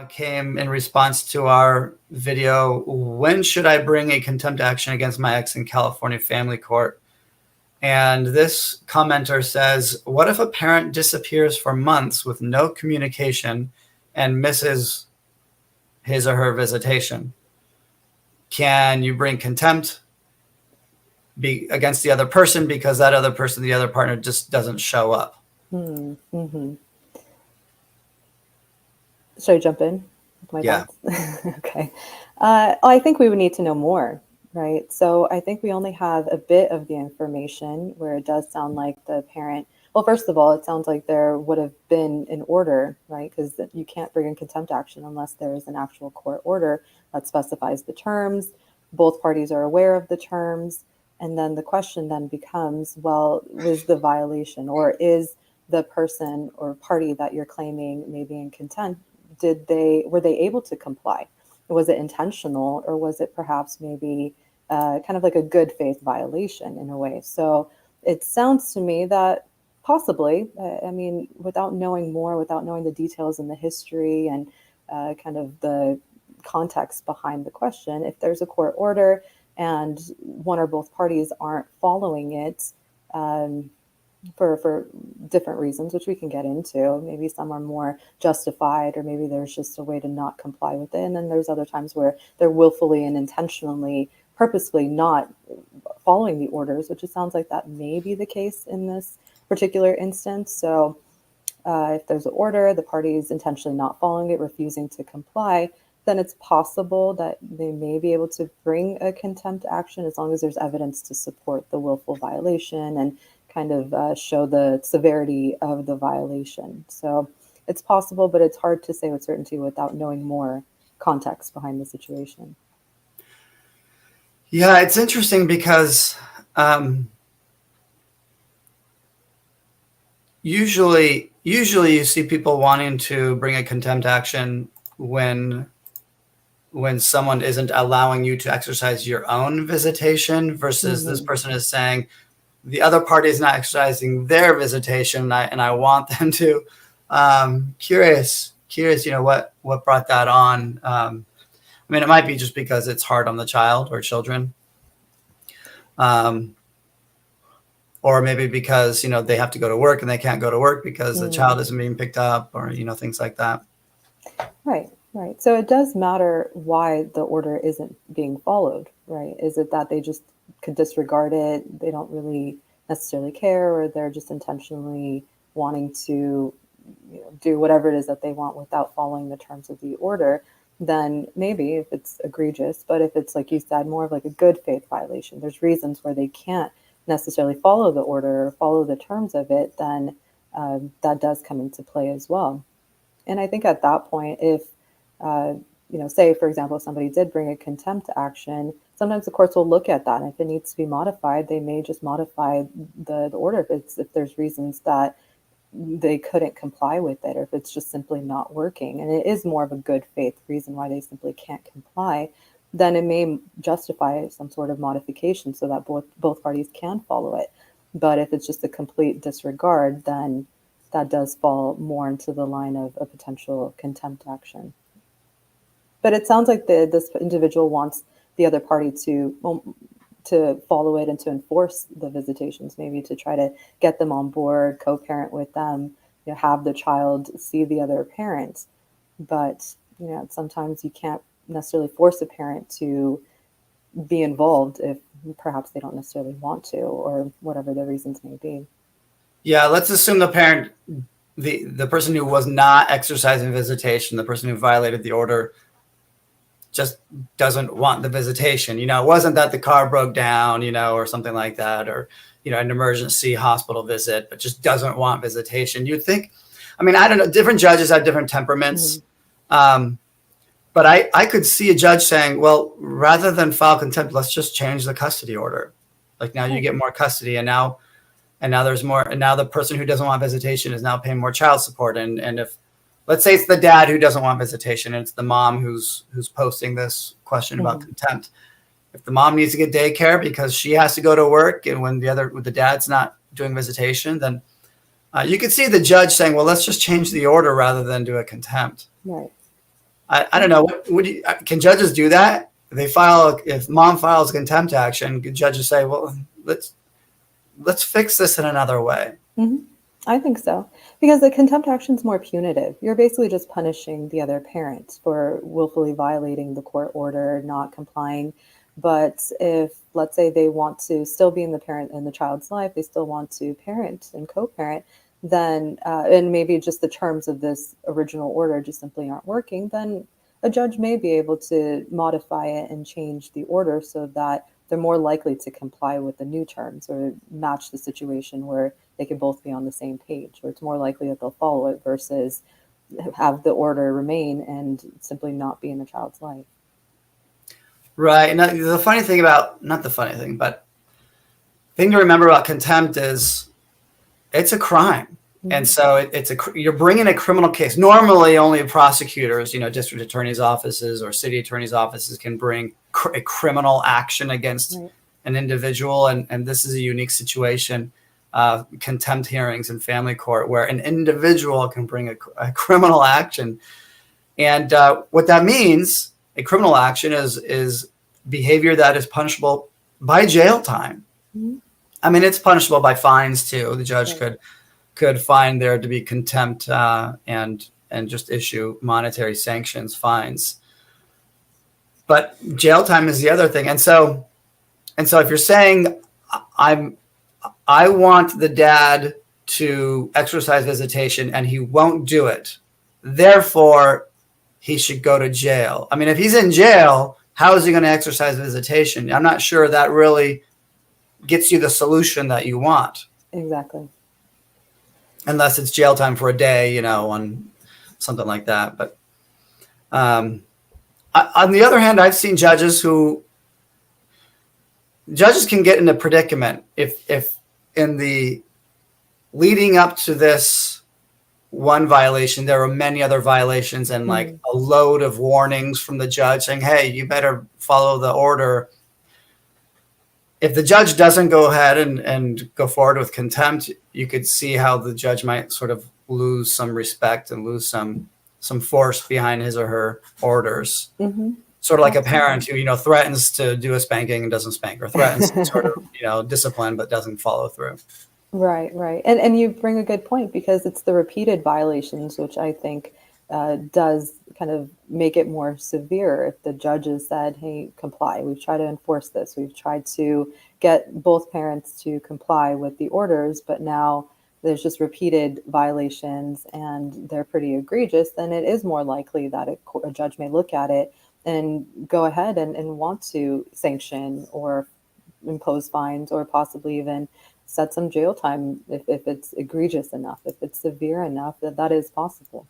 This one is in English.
came in response to our video, when should I bring a contempt action against my ex in California family court? And this commenter says, what if a parent disappears for months with no communication and misses his or her visitation? Can you bring contempt against the other person because that other person, the other partner, just doesn't show up? Mm-hmm. Should I jump in with my thoughts? Okay. I think we would need to know more, right? So I think we only have a bit of the information where it does sound like the parent, well, first of all, it sounds like there would have been an order, right? Because you can't bring in contempt action unless there is an actual court order that specifies the terms. Both parties are aware of the terms. And then the question then becomes, well, was the violation, or is the person or party that you're claiming may be in contempt, were they able to comply? Was it intentional, or was it perhaps maybe kind of like a good faith violation in a way? So it sounds to me that possibly, I mean, without knowing more, without knowing the details and the history and kind of the context behind the question, if there's a court order and one or both parties aren't following it, for different reasons, which we can get into. Maybe some are more justified, or maybe there's just a way to not comply with it. And then there's other times where they're willfully and intentionally, purposefully not following the orders, which it sounds like that may be the case in this particular instance. So if there's an order, the party is intentionally not following it, refusing to comply, then it's possible that they may be able to bring a contempt action as long as there's evidence to support the willful violation and kind of show the severity of the violation. So it's possible, but it's hard to say with certainty without knowing more context behind the situation. Yeah, it's interesting because usually you see people wanting to bring a contempt action when someone isn't allowing you to exercise your own visitation versus this person is saying, the other party is not exercising their visitation, and I want them to. Curious, what brought that on? I mean, it might be just because it's hard on the child or children, or maybe because they have to go to work and they can't go to work because the child isn't being picked up, or things like that. Right. So it does matter why the order isn't being followed, right? Is it that they just could disregard it, they don't really necessarily care, or they're just intentionally wanting to do whatever it is that they want without following the terms of the order? Then maybe if it's egregious, but if it's, like you said, more of like a good faith violation, there's reasons where they can't necessarily follow the order or follow the terms of it, then that does come into play as well. And I think at that point, if say, for example, if somebody did bring a contempt action, sometimes the courts will look at that. And if it needs to be modified, they may just modify the order if there's reasons that they couldn't comply with it, or if it's just simply not working. And it is more of a good faith reason why they simply can't comply, then it may justify some sort of modification so that both parties can follow it. But if it's just a complete disregard, then that does fall more into the line of a potential contempt action. But it sounds like this individual wants the other party to follow it and to enforce the visitations, maybe to try to get them on board, co-parent with them, have the child see the other parent. But sometimes you can't necessarily force a parent to be involved if perhaps they don't necessarily want to, or whatever the reasons may be. Yeah, let's assume the parent, the person who was not exercising visitation, the person who violated the order, just doesn't want the visitation. It wasn't that the car broke down, or something like that, or, an emergency hospital visit, but just doesn't want visitation. You'd think, I don't know, different judges have different temperaments. But I could see a judge saying, well, rather than file contempt, let's just change the custody order. Like, now you get more custody, and now there's more, and now the person who doesn't want visitation is now paying more child support. And if, let's say it's the dad who doesn't want visitation, and it's the mom who's posting this question about contempt. If the mom needs to get daycare because she has to go to work, and when the dad's not doing visitation, then you could see the judge saying, well, let's just change the order rather than do a contempt. Right. I don't know. What would you, can judges do that? If mom files a contempt action, could judges say, well, let's fix this in another way? Hmm. I think so. Because the contempt action is more punitive. You're basically just punishing the other parent for willfully violating the court order, not complying. But if, let's say, they want to still be in the child's life, they still want to parent and co-parent, then and maybe just the terms of this original order just simply aren't working, then a judge may be able to modify it and change the order so that they're more likely to comply with the new terms or match the situation where they can both be on the same page, or it's more likely that they'll follow it versus have the order remain and simply not be in the child's life. Right. And the funny thing about, not the funny thing, but thing to remember about contempt is it's a crime. Mm-hmm. And so you're bringing a criminal case. Normally only prosecutors, district attorney's offices or city attorney's offices can bring a criminal action against Right. an individual. And this is a unique situation, contempt hearings in family court, where an individual can bring a criminal action. And what that means, a criminal action is behavior that is punishable by jail time. Mm-hmm. I mean, it's punishable by fines too. The judge Right. could find there to be contempt and just issue monetary sanctions, fines. But jail time is the other thing. And so if you're saying I want the dad to exercise visitation and he won't do it, therefore he should go to jail. I mean, if he's in jail, how is he going to exercise visitation? I'm not sure that really gets you the solution that you want. Exactly. Unless it's jail time for a day, on something like that. But on the other hand, I've seen judges can get in a predicament if in the leading up to this one violation, there were many other violations and like a load of warnings from the judge saying, hey, you better follow the order. If the judge doesn't go ahead and go forward with contempt, you could see how the judge might sort of lose some respect and lose some force behind his or her orders. Mm-hmm. Sort of like a parent who, threatens to do a spanking and doesn't spank, or threatens to sort of, discipline but doesn't follow through. Right, right. And you bring a good point, because it's the repeated violations, which I think does kind of make it more severe. If the judges said, hey, comply, we've tried to enforce this, we've tried to get both parents to comply with the orders, but now there's just repeated violations and they're pretty egregious, then it is more likely that a judge may look at it and go ahead and want to sanction or impose fines, or possibly even set some jail time if it's egregious enough, if it's severe enough, that is possible.